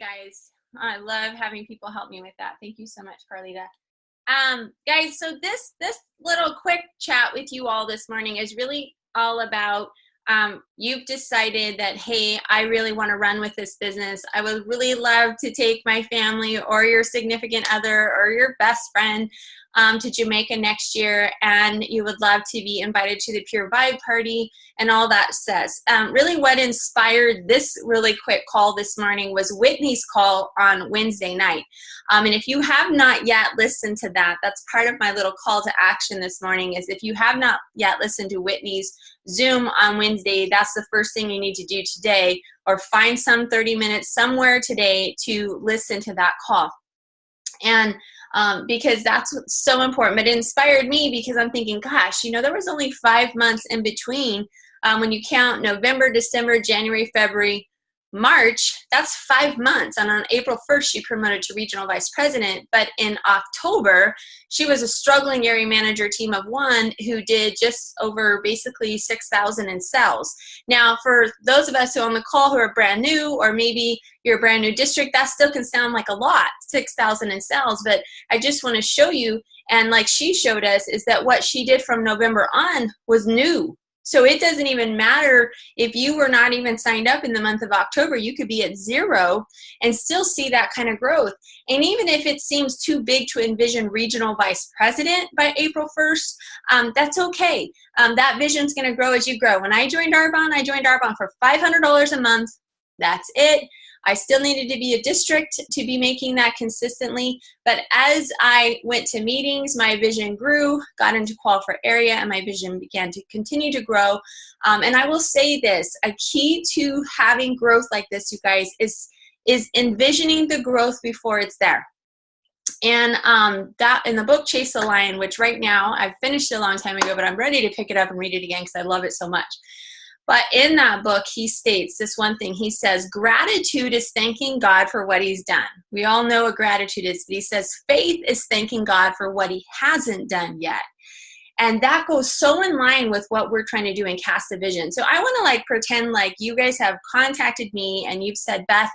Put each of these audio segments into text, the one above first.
guys. I love having people help me with that. Thank you so much, Carlita. Guys, so this little quick chat with you all this morning is really all about you've decided that, hey, I really want to run with this business. I would really love to take my family or your significant other or your best friend to Jamaica next year, and you would love to be invited to the Pure Vibe party and all that says. Really what inspired this really quick call this morning was Whitney's call on Wednesday night. And if you have not yet listened to that, that's part of my little call to action this morning, is if you have not yet listened to Whitney's Zoom on Wednesday, that's the first thing you need to do today, or find some 30 minutes somewhere today to listen to that call. And because that's so important. But it inspired me because I'm thinking, gosh, there was only 5 months in between when you count November, December, January, February, March, that's 5 months. And on April 1st, she promoted to regional vice president. But in October, she was a struggling area manager team of one who did just over basically 6,000 in sales. Now, for those of us who are on the call who are brand new, or maybe you're a brand new district, that still can sound like a lot, 6,000 in sales. But I just want to show you, and like she showed us, is that what she did from November on was new. So it doesn't even matter if you were not even signed up in the month of October. You could be at 0 and still see that kind of growth. And even if it seems too big to envision regional vice president by April 1st, that's okay. That vision's going to grow as you grow. When I joined Arbonne for $500 a month. That's it. I still needed to be a district to be making that consistently. But as I went to meetings, my vision grew, got into qual for area, and my vision began to continue to grow. And I will say this, a key to having growth like this, you guys, is envisioning the growth before it's there. And that in the book, Chase the Lion, which right now I've finished a long time ago, but I'm ready to pick it up and read it again because I love it so much. But in that book, he states this one thing. He says, gratitude is thanking God for what he's done. We all know what gratitude is, but he says faith is thanking God for what he hasn't done yet. And that goes so in line with what we're trying to do in Cast the Vision. So I want to pretend like you guys have contacted me and you've said, Beth,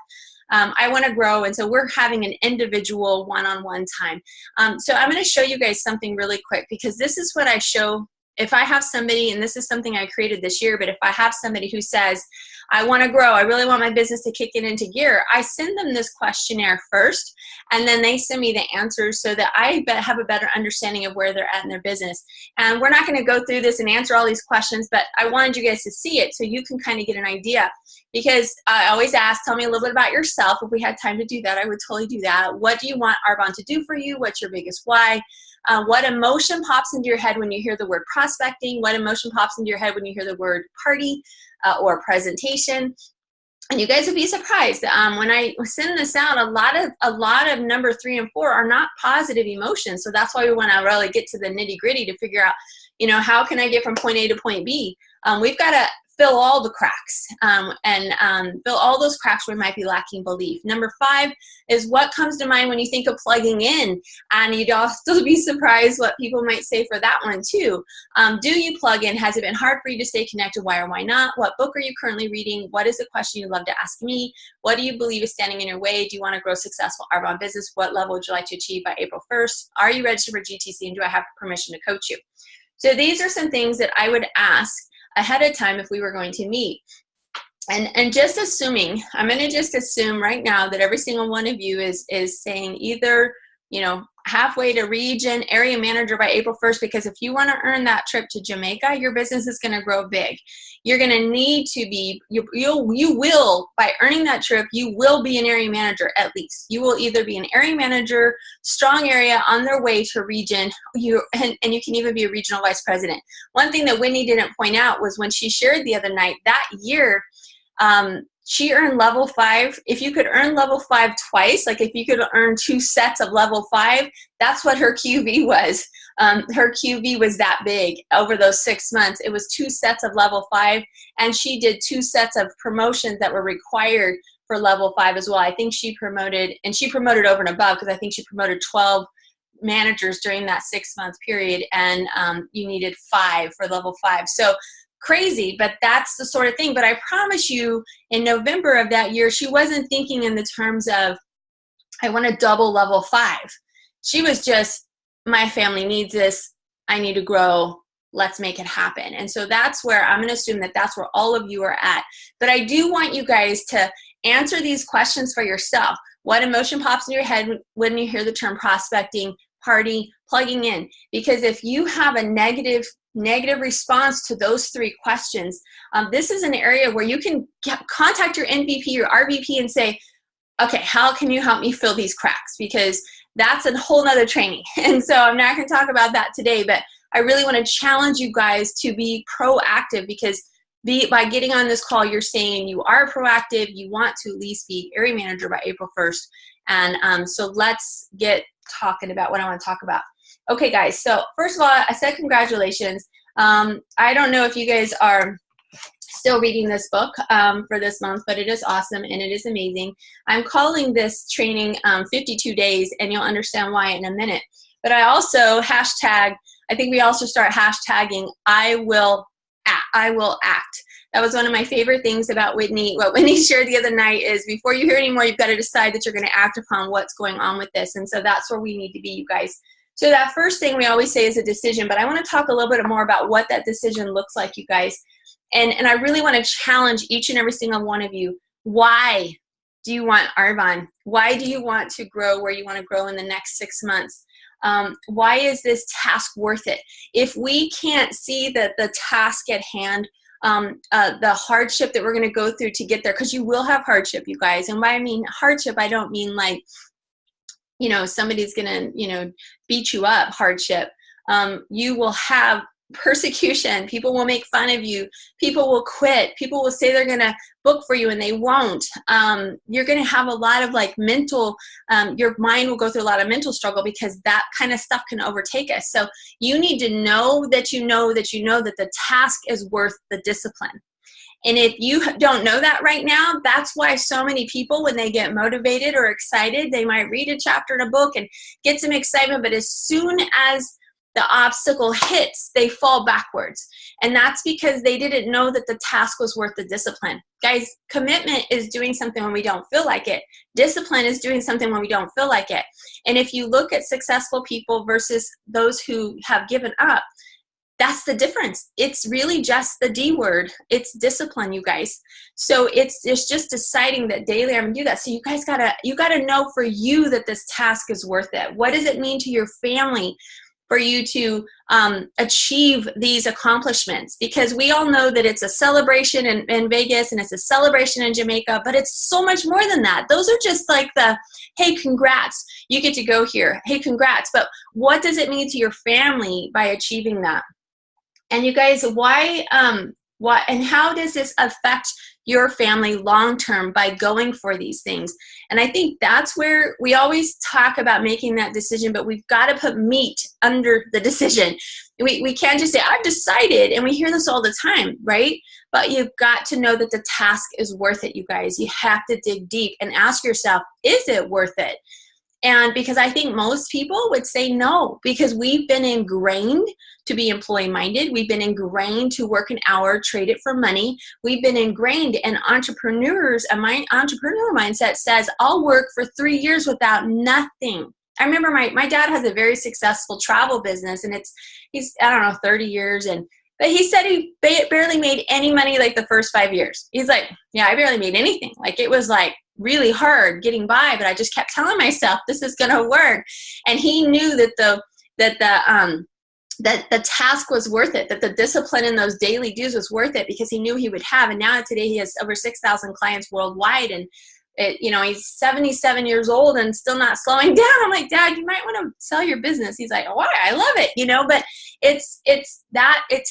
I want to grow. And so we're having an individual one-on-one time. So I'm going to show you guys something really quick, because this is what I show. If I have somebody, and this is something I created this year, but if I have somebody who says, I want to grow, I really want my business to kick it into gear, I send them this questionnaire first, and then they send me the answers so that I have a better understanding of where they're at in their business. And we're not going to go through this and answer all these questions, but I wanted you guys to see it so you can kind of get an idea. Because I always ask, tell me a little bit about yourself. If we had time to do that, I would totally do that. What do you want Arbonne to do for you? What's your biggest why? What emotion pops into your head when you hear the word prospecting? What emotion pops into your head when you hear the word party or presentation? And you guys would be surprised. When I send this out, a lot of number 3 and 4 are not positive emotions. So that's why we want to really get to the nitty gritty to figure out, how can I get from point A to point B? We've got to fill all the cracks and fill all those cracks where we might be lacking belief. Number 5 is what comes to mind when you think of plugging in, and you'd also be surprised what people might say for that one too. Do you plug in? Has it been hard for you to stay connected? Why or why not? What book are you currently reading? What is the question you'd love to ask me? What do you believe is standing in your way? Do you want to grow successful Arbonne business? What level would you like to achieve by April 1st? Are you registered for GTC, and do I have permission to coach you? So these are some things that I would ask ahead of time if we were going to meet. And just assuming, I'm going to just assume right now that every single one of you is saying either, halfway to region, area manager by April 1st, because if you want to earn that trip to Jamaica, your business is going to grow big. You're going to need to be, you will, by earning that trip, you will be an area manager at least. You will either be an area manager, strong area on their way to region, and you can even be a regional vice president. One thing that Whitney didn't point out was when she shared the other night, that year, she earned level 5. If you could earn level 5 twice, like if you could earn 2 sets of level 5, that's what her QV was. Her QV was that big over those 6 months. It was 2 sets of level 5, and she did 2 sets of promotions that were required for level 5 as well. I think she promoted over and above, because I think she promoted 12 managers during that 6-month period, and you needed 5 for level 5. So crazy, but that's the sort of thing. But I promise you, in November of that year, she wasn't thinking in the terms of, I want to double level 5. She was just, my family needs this. I need to grow. Let's make it happen. And so that's where I'm going to assume that that's where all of you are at. But I do want you guys to answer these questions for yourself. What emotion pops in your head when you hear the term prospecting, party, plugging in? Because if you have a negative response to those 3 questions, this is an area where you can contact your NVP or RVP and say, okay, how can you help me fill these cracks? Because that's a whole nother training. And so I'm not going to talk about that today, but I really want to challenge you guys to be proactive, because by getting on this call, you're saying you are proactive. You want to at least be area manager by April 1st. And so let's get talking about what I want to talk about. Okay, guys. So first of all, I said congratulations. I don't know if you guys are still reading this book for this month, but it is awesome and it is amazing. I'm calling this training 52 days, and you'll understand why in a minute. But I also I think we also start hashtagging I will act. That was one of my favorite things about Whitney. What Whitney shared the other night is, before you hear any more, you've got to decide that you're going to act upon what's going on with this. And so that's where we need to be, you guys. So that first thing we always say is a decision, but I want to talk a little bit more about what that decision looks like, you guys. And I really want to challenge each and every single one of you. Why do you want Arvon? Why do you want to grow where you want to grow in the next 6 months? Why is this task worth it? If we can't see that the task at hand, the hardship that we're going to go through to get there, because you will have hardship, you guys. And by I mean hardship, I don't mean like, somebody's going to, beat you up hardship. You will have persecution. People will make fun of you. People will quit. People will say they're going to book for you and they won't. You're going to have a lot of mental, your mind will go through a lot of mental struggle, because that kind of stuff can overtake us. So you need to know that the task is worth the discipline. And if you don't know that right now, that's why so many people, when they get motivated or excited, they might read a chapter in a book and get some excitement, but as soon as the obstacle hits, they fall backwards. And that's because they didn't know that the task was worth the discipline. Guys, commitment is doing something when we don't feel like it. Discipline is doing something when we don't feel like it. And if you look at successful people versus those who have given up, that's the difference. It's really just the D word. It's discipline, you guys. So it's just deciding that daily I'm gonna do that. So you guys gotta know for you that this task is worth it. What does it mean to your family for you to achieve these accomplishments? Because we all know that it's a celebration in Vegas and it's a celebration in Jamaica, but it's so much more than that. Those are just like hey, congrats, you get to go here. Hey, congrats. But what does it mean to your family by achieving that? And you guys, why and how does this affect your family long-term by going for these things? And I think that's where we always talk about making that decision, but we've got to put meat under the decision. We can't just say, I've decided, and we hear this all the time, right? But you've got to know that the task is worth it, you guys. You have to dig deep and ask yourself, is it worth it? And because I think most people would say no, because we've been ingrained to be employee-minded. We've been ingrained to work an hour, trade it for money. We've been ingrained, and entrepreneur mindset says, I'll work for 3 years without nothing. I remember my dad has a very successful travel business, and he's 30 years, but he said he barely made any money like the first 5 years. He's like, yeah, I barely made anything. Like, it was like really hard getting by, but I just kept telling myself this is going to work. And he knew that the task was worth it, that the discipline in those daily dues was worth it, because he knew he would have. And now today he has over 6,000 clients worldwide, and he's 77 years old and still not slowing down. I'm like, Dad, you might want to sell your business. He's like, why? I love it, but it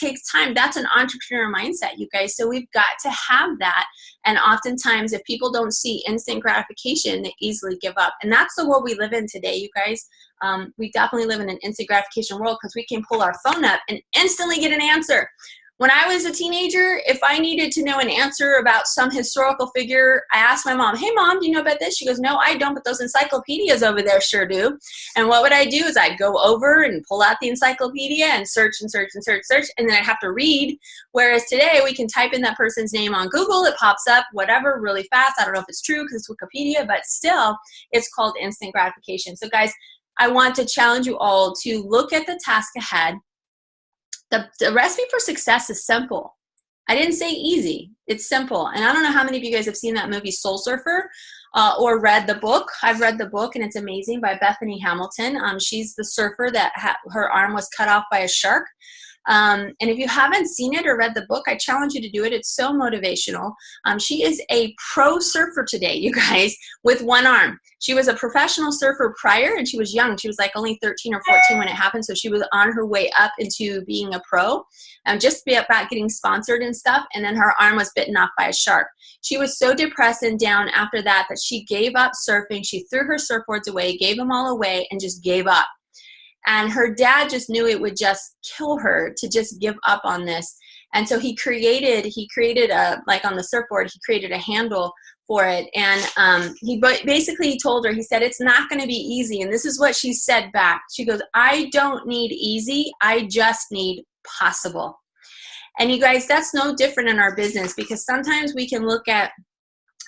takes time. That's an entrepreneur mindset, you guys. So we've got to have that. And oftentimes, if people don't see instant gratification, they easily give up. And that's the world we live in today, you guys. We definitely live in an instant gratification world, because we can pull our phone up and instantly get an answer. When I was a teenager, if I needed to know an answer about some historical figure, I asked my mom, hey mom, do you know about this? She goes, no, I don't, but those encyclopedias over there sure do. And what would I do is I'd go over and pull out the encyclopedia and search and search and search, and then I'd have to read. Whereas today we can type in that person's name on Google, it pops up, whatever, really fast. I don't know if it's true because it's Wikipedia, but still it's called instant gratification. So guys, I want to challenge you all to look at the task ahead. The recipe for success is simple. I didn't say easy. It's simple. And I don't know how many of you guys have seen that movie Soul Surfer or read the book. I've read the book, and it's amazing, by Bethany Hamilton. She's the surfer that her arm was cut off by a shark. And if you haven't seen it or read the book, I challenge you to do it. It's so motivational. She is a pro surfer today, you guys, with one arm. She was a professional surfer prior, and she was young. She was like only 13 or 14 when it happened. So she was on her way up into being a pro, just about getting sponsored and stuff. And then her arm was bitten off by a shark. She was so depressed and down after that she gave up surfing. She threw her surfboards away, gave them all away, and just gave up. And her dad just knew it would just kill her to just give up on this. And so he created a, like on the surfboard, he created a handle for it. And he basically told her, he said, it's not going to be easy. And this is what she said back. She goes, I don't need easy. I just need possible. And you guys, that's no different in our business, because sometimes we can look at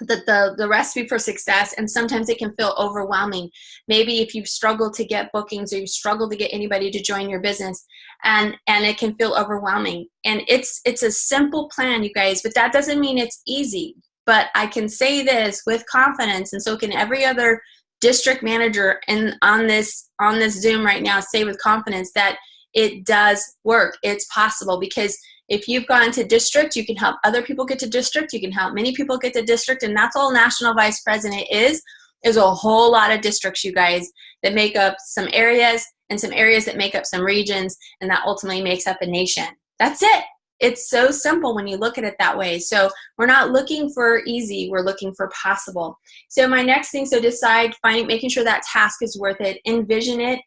the recipe for success, and sometimes it can feel overwhelming. Maybe if you've struggled to get bookings, or you've struggled to get anybody to join your business, and it can feel overwhelming. And it's a simple plan, you guys, but that doesn't mean it's easy. But I can say this with confidence, and so can every other district manager on this Zoom right now, say with confidence that it does work. It's possible, because if you've gone to district, you can help other people get to district. You can help many people get to district. And that's all National Vice President is a whole lot of districts, you guys, that make up some areas, and some areas that make up some regions, and that ultimately makes up a nation. That's it. It's so simple when you look at it that way. So we're not looking for easy. We're looking for possible. So my next thing, so decide, making sure that task is worth it. Envision it.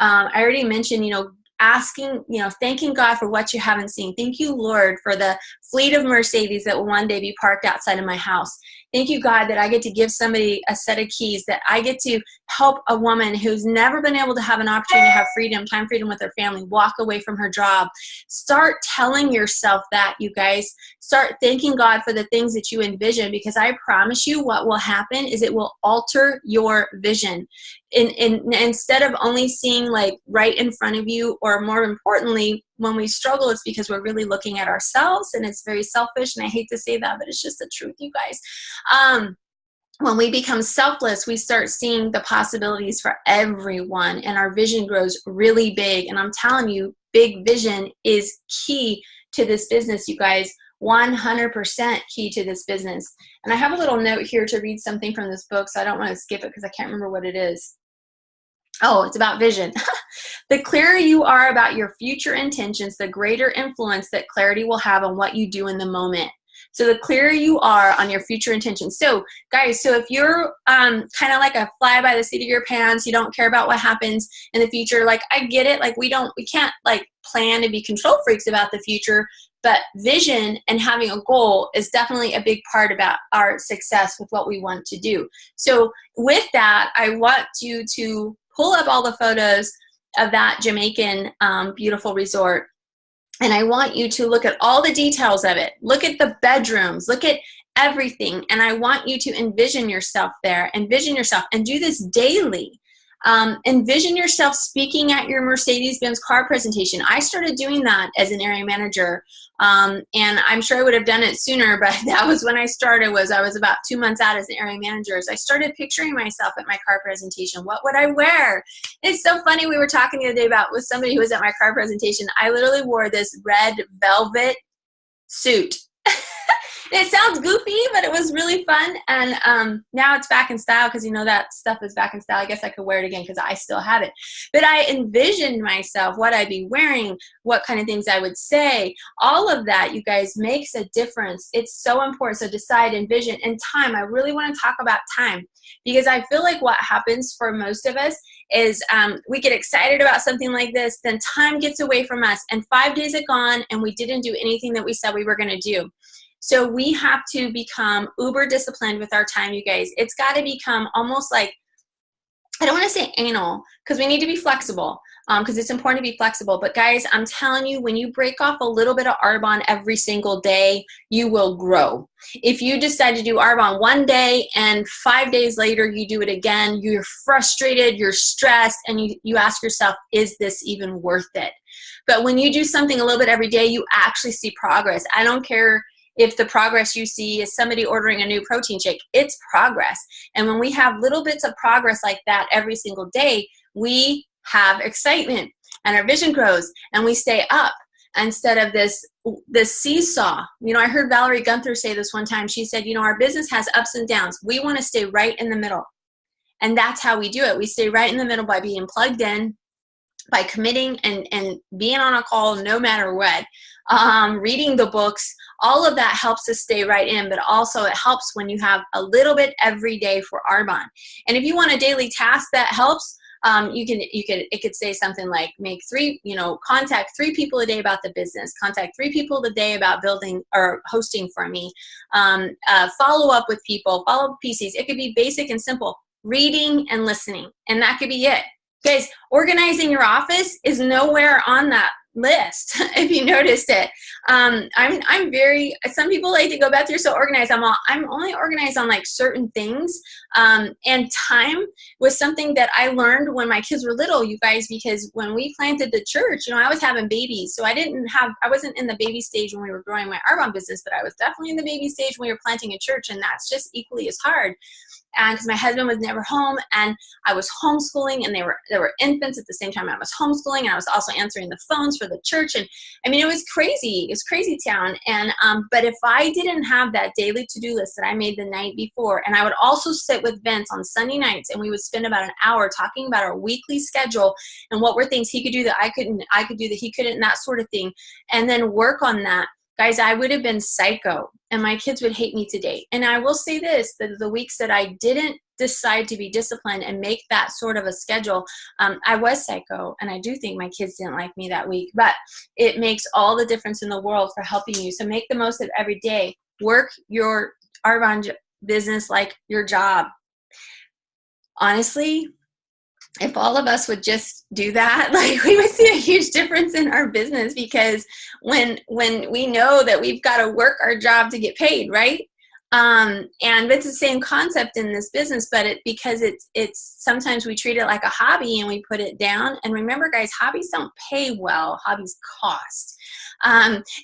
I already mentioned, asking, thanking God for what you haven't seen. Thank you, Lord, for the fleet of Mercedes that will one day be parked outside of my house. Thank you, God, that I get to give somebody a set of keys, that I get to help a woman who's never been able to have an opportunity to have time freedom with her family, walk away from her job. Start telling yourself that, you guys. Start thanking God for the things that you envision, because I promise you what will happen is it will alter your vision. Instead of only seeing like right in front of you, or more importantly, when we struggle, it's because we're really looking at ourselves, and it's very selfish. And I hate to say that, but it's just the truth, you guys. When we become selfless, we start seeing the possibilities for everyone, and our vision grows really big. And I'm telling you, big vision is key to this business, you guys. 100% key to this business. And I have a little note here to read something from this book, so I don't want to skip it because I can't remember what it is. Oh, it's about vision. The clearer you are about your future intentions, the greater influence that clarity will have on what you do in the moment. So the clearer you are on your future intentions. So guys, so if you're kind of like a fly by the seat of your pants, you don't care about what happens in the future, like I get it, like we can't like plan to be control freaks about the future, but vision and having a goal is definitely a big part about our success with what we want to do. So with that, I want you to pull up all the photos of that Jamaican beautiful resort. And I want you to look at all the details of it. Look at the bedrooms. Look at everything. And I want you to envision yourself there. Envision yourself. And do this daily. Envision yourself speaking at your Mercedes-Benz car presentation. I started doing that as an area manager. And I'm sure I would have done it sooner, but that was when I started. I was about 2 months out as an area manager. So I started picturing myself at my car presentation. What would I wear? It's so funny. We were talking the other day with somebody who was at my car presentation. I literally wore this red velvet suit. It sounds goofy, but it was really fun. And now it's back in style because, you know, that stuff is back in style. I guess I could wear it again because I still have it. But I envisioned myself, what I'd be wearing, what kind of things I would say. All of that, you guys, makes a difference. It's so important. So decide, envision, and time. I really want to talk about time because I feel like what happens for most of us is we get excited about something like this, then time gets away from us, and 5 days are gone, and we didn't do anything that we said we were going to do. So we have to become uber disciplined with our time, you guys. It's got to become almost like, I don't want to say anal, because we need to be flexible, because it's important to be flexible. But guys, I'm telling you, when you break off a little bit of Arbonne every single day, you will grow. If you decide to do Arbonne one day and 5 days later you do it again, you're frustrated, you're stressed, and you ask yourself, is this even worth it? But when you do something a little bit every day, you actually see progress. I don't care if the progress you see is somebody ordering a new protein shake, it's progress. And when we have little bits of progress like that every single day, we have excitement and our vision grows and we stay up instead of this seesaw. You know, I heard Valerie Gunther say this one time. She said, you know, our business has ups and downs. We want to stay right in the middle. And that's how we do it. We stay right in the middle by being plugged in, by committing and being on a call no matter what, reading the books. All of that helps us stay right in, but also it helps when you have a little bit every day for Arbonne. And if you want a daily task that helps, it could say something like contact 3 people a day about the business, contact 3 people a day about building or hosting for me, follow up with people, follow up PCs. It could be basic and simple, reading and listening, and that could be it. Guys, organizing your office is nowhere on that list, if you noticed it. I'm very, some people like to go, Beth, you're so organized. I'm only organized on like certain things. And time was something that I learned when my kids were little, you guys, because when we planted the church, you know, I was having babies. So I wasn't in the baby stage when we were growing my Arbonne business, but I was definitely in the baby stage when we were planting a church. And that's just equally as hard. And because my husband was never home, and I was homeschooling, and there were infants at the same time I was homeschooling, and I was also answering the phones for the church. And I mean, it was crazy. It was crazy town. And but if I didn't have that daily to-do list that I made the night before, and I would also sit with Vince on Sunday nights, and we would spend about an hour talking about our weekly schedule and what were things he could do that I could do that he couldn't, and that sort of thing, and then work on that. Guys, I would have been psycho, and my kids would hate me today. And I will say this, that the weeks that I didn't decide to be disciplined and make that sort of a schedule, I was psycho, and I do think my kids didn't like me that week. But it makes all the difference in the world for helping you. So make the most of every day. Work your Arbonne business like your job. Honestly, if all of us would just do that, like, we would see a huge difference in our business, because when we know that we've got to work our job to get paid, right? And it's the same concept in this business, but because it's sometimes we treat it like a hobby and we put it down. And remember, guys, hobbies don't pay well. Hobbies cost.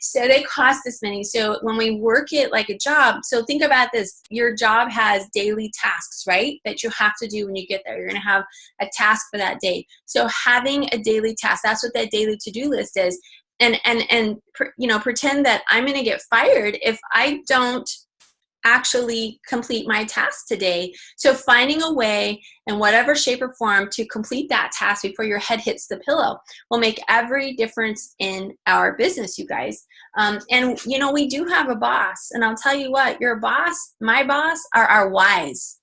So they cost us money. So when we work it like a job, so think about this, your job has daily tasks, right? That you have to do when you get there. You're going to have a task for that day. So having a daily task, that's what that daily to-do list is. And pretend that I'm going to get fired if I don't actually complete my task today. So finding a way in whatever shape or form to complete that task before your head hits the pillow will make every difference in our business, you guys. And we do have a boss, and I'll tell you what, your boss, my boss, are our whys.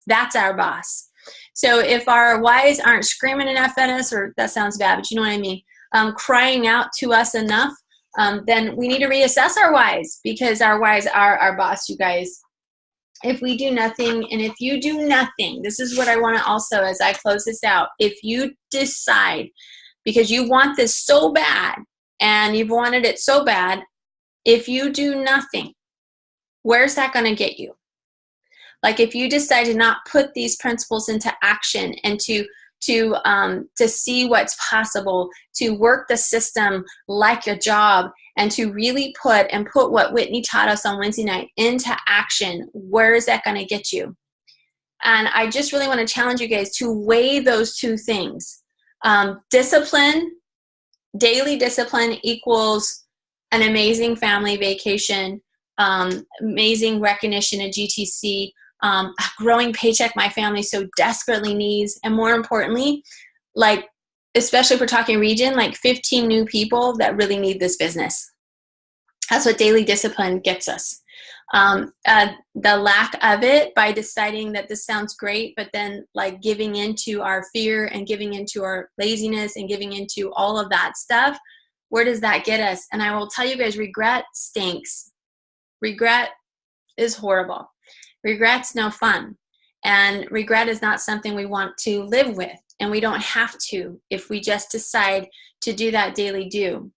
That's our boss. So if our whys aren't screaming enough at us, or that sounds bad, but you know what I mean, crying out to us enough, then we need to reassess our whys, because our whys are our boss, you guys. If we do nothing, and if you do nothing, this is what I want to also, as I close this out, if you decide, because you want this so bad, and you've wanted it so bad, if you do nothing, where's that going to get you? Like, if you decide to not put these principles into action, and to see what's possible, to work the system like a job, and to really put what Whitney taught us on Wednesday night into action, where is that going to get you? And I just really want to challenge you guys to weigh those two things. Discipline, daily discipline equals an amazing family vacation. amazing recognition at GTC, a growing paycheck my family so desperately needs, and more importantly, like, especially if we're talking region, like 15 new people that really need this business. That's what daily discipline gets us. The lack of it, by deciding that this sounds great, but then like giving into our fear and giving into our laziness and giving into all of that stuff, where does that get us? And I will tell you guys, regret stinks. Regret is horrible. Regret's no fun. And regret is not something we want to live with. And we don't have to if we just decide to do that daily do.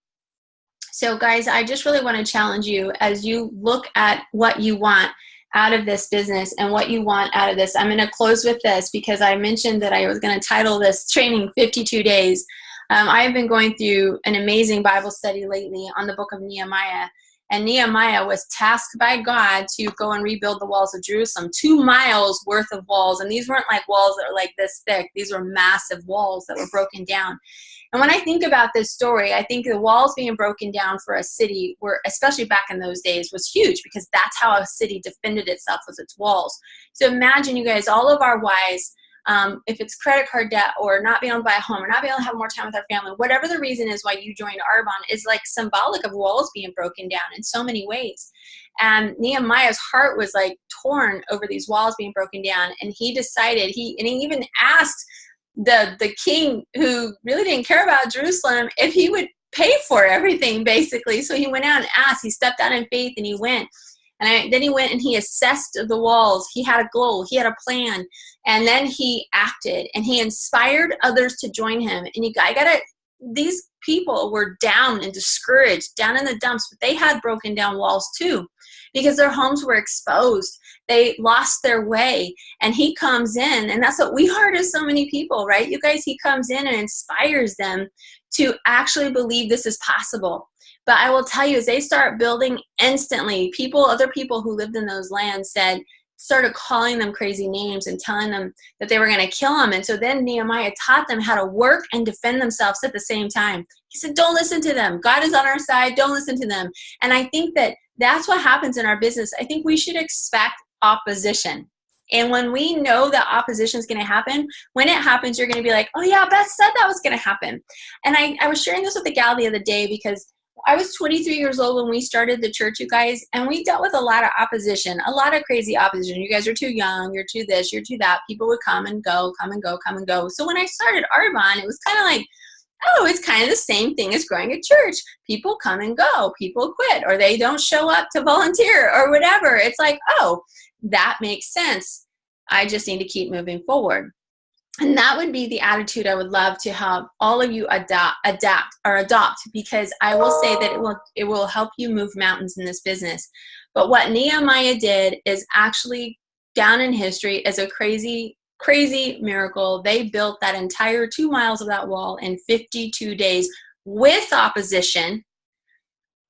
So guys, I just really want to challenge you as you look at what you want out of this business and what you want out of this. I'm going to close with this because I mentioned that I was going to title this training 52 Days. I've been going through an amazing Bible study lately on the book of Nehemiah. And Nehemiah was tasked by God to go and rebuild the walls of Jerusalem, 2 miles worth of walls. And these weren't like walls that were like this thick. These were massive walls that were broken down. And when I think about this story, I think the walls being broken down for a city were, especially back in those days, was huge, because that's how a city defended itself, was its walls. So imagine, you guys, all of our wives, if it's credit card debt or not being able to buy a home or not being able to have more time with our family, whatever the reason is why you joined Arbonne, is like symbolic of walls being broken down in so many ways. And Nehemiah's heart was like torn over these walls being broken down. And he decided, he even asked the king, who really didn't care about Jerusalem, if he would pay for everything, basically. So he went out and asked, he stepped out in faith and he went. And then he went and he assessed the walls. He had a goal. He had a plan. And then he acted and he inspired others to join him. And these people were down and discouraged, down in the dumps, but they had broken down walls too, because their homes were exposed. They lost their way. And he comes in, and that's what we are to so many people, right? You guys, he comes in and inspires them to actually believe this is possible. But I will tell you, as they start building instantly, other people who lived in those lands started calling them crazy names and telling them that they were going to kill them. And so then Nehemiah taught them how to work and defend themselves at the same time. He said, don't listen to them. God is on our side. Don't listen to them. And I think that that's what happens in our business. I think we should expect opposition. And when we know that opposition is going to happen, when it happens, you're going to be like, oh yeah, Beth said that was going to happen. And I was sharing this with the gal the other day, because I was 23 years old when we started the church, you guys, and we dealt with a lot of opposition, a lot of crazy opposition. You guys are too young, you're too this, you're too that. People would come and go, come and go, come and go. So when I started Arbonne, it was kind of like, oh, it's kind of the same thing as growing a church. People come and go, people quit, or they don't show up to volunteer or whatever. It's like, oh, that makes sense. I just need to keep moving forward. And that would be the attitude I would love to have all of you adopt, because I will say that it will help you move mountains in this business. But what Nehemiah did is actually down in history as a crazy, crazy miracle. They built that entire 2 miles of that wall in 52 days with opposition,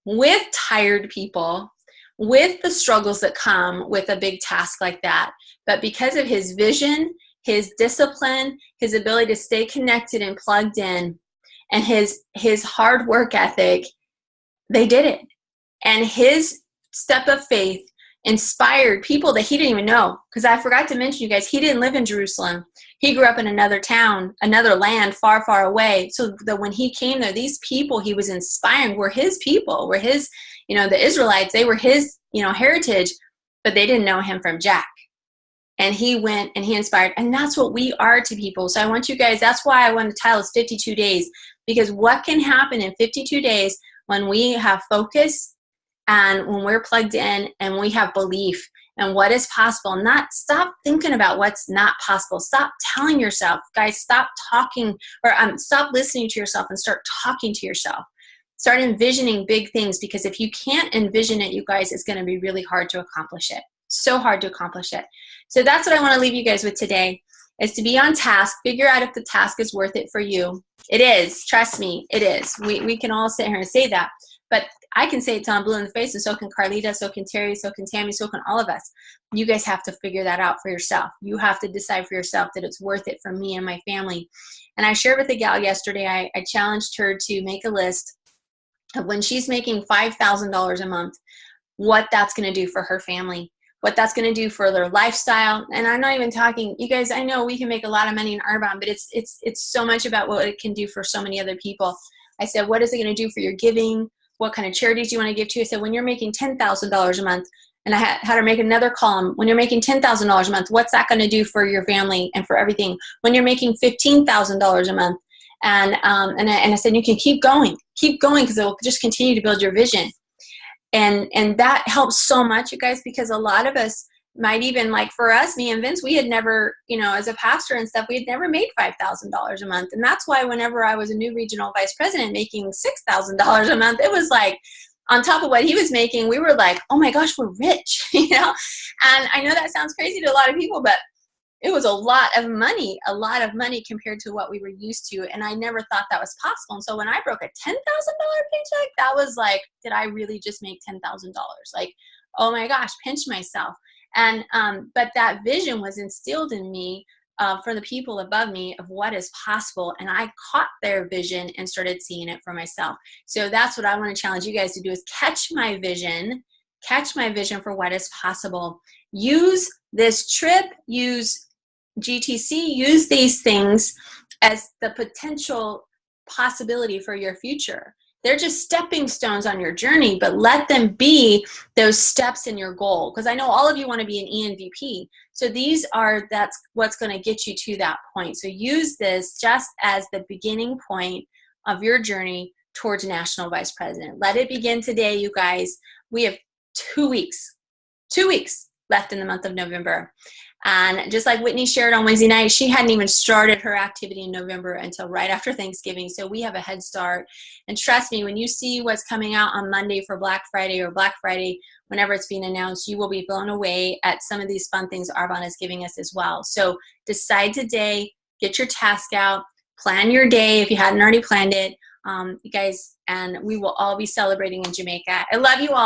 with tired people, with the struggles that come with a big task like that. But because of his vision, his discipline, his ability to stay connected and plugged in, and his hard work ethic, they did it. And his step of faith inspired people that he didn't even know. Because I forgot to mention, you guys, he didn't live in Jerusalem. He grew up in another town, another land far, far away. So that when he came there, these people he was inspiring were his people, were his, the Israelites, they were his, heritage, but they didn't know him from Jack. And he went and he inspired. And that's what we are to people. So I want you guys, that's why I want to title this 52 days, because what can happen in 52 days when we have focus and when we're plugged in and we have belief and what is possible. Not stop thinking about what's not possible. Stop telling yourself, guys, stop talking, or stop listening to yourself and start talking to yourself. Start envisioning big things, because if you can't envision it, you guys, it's going to be really hard to accomplish it. So hard to accomplish it. So that's what I want to leave you guys with today, is to be on task. Figure out if the task is worth it for you. It is. Trust me, it is. We can all sit here and say that. But I can say it till I'm blue in the face, and so can Carlita, so can Terry, so can Tammy, so can all of us. You guys have to figure that out for yourself. You have to decide for yourself that it's worth it for me and my family. And I shared with the gal yesterday, I challenged her to make a list of when she's making $5,000 a month, what that's going to do for her family, what that's going to do for their lifestyle. And I'm not even talking, you guys, I know we can make a lot of money in Arbonne, but it's so much about what it can do for so many other people. I said, what is it going to do for your giving? What kind of charities do you want to give to? I said, when you're making $10,000 a month, and I had her make another column, when you're making $10,000 a month, what's that going to do for your family and for everything? When you're making $15,000 a month, and I said, you can keep going because it will just continue to build your vision. And that helps so much, you guys, because a lot of us might even, like for us, me and Vince, we had never, you know, as a pastor and stuff, we had never made $5,000 a month. And that's why whenever I was a new regional vice president making $6,000 a month, it was like, on top of what he was making, we were like, oh my gosh, we're rich, you know? And I know that sounds crazy to a lot of people, but it was a lot of money compared to what we were used to. And I never thought that was possible. And so when I broke a $10,000 paycheck, that was like, did I really just make $10,000? Like, oh my gosh, pinch myself. And, but that vision was instilled in me for the people above me of what is possible. And I caught their vision and started seeing it for myself. So that's what I want to challenge you guys to do, is catch my vision for what is possible. Use this trip, use GTC, use these things as the potential possibility for your future. They're just stepping stones on your journey, but let them be those steps in your goal. Because I know all of you want to be an ENVP. So that's what's going to get you to that point. So use this just as the beginning point of your journey towards national vice president. Let it begin today, you guys. We have 2 weeks left in the month of November. And just like Whitney shared on Wednesday night, she hadn't even started her activity in November until right after Thanksgiving. So we have a head start. And trust me, when you see what's coming out on Monday for Black Friday, or Black Friday, whenever it's being announced, you will be blown away at some of these fun things Arbonne is giving us as well. So decide today, get your task out, plan your day if you hadn't already planned it, you guys, and we will all be celebrating in Jamaica. I love you all.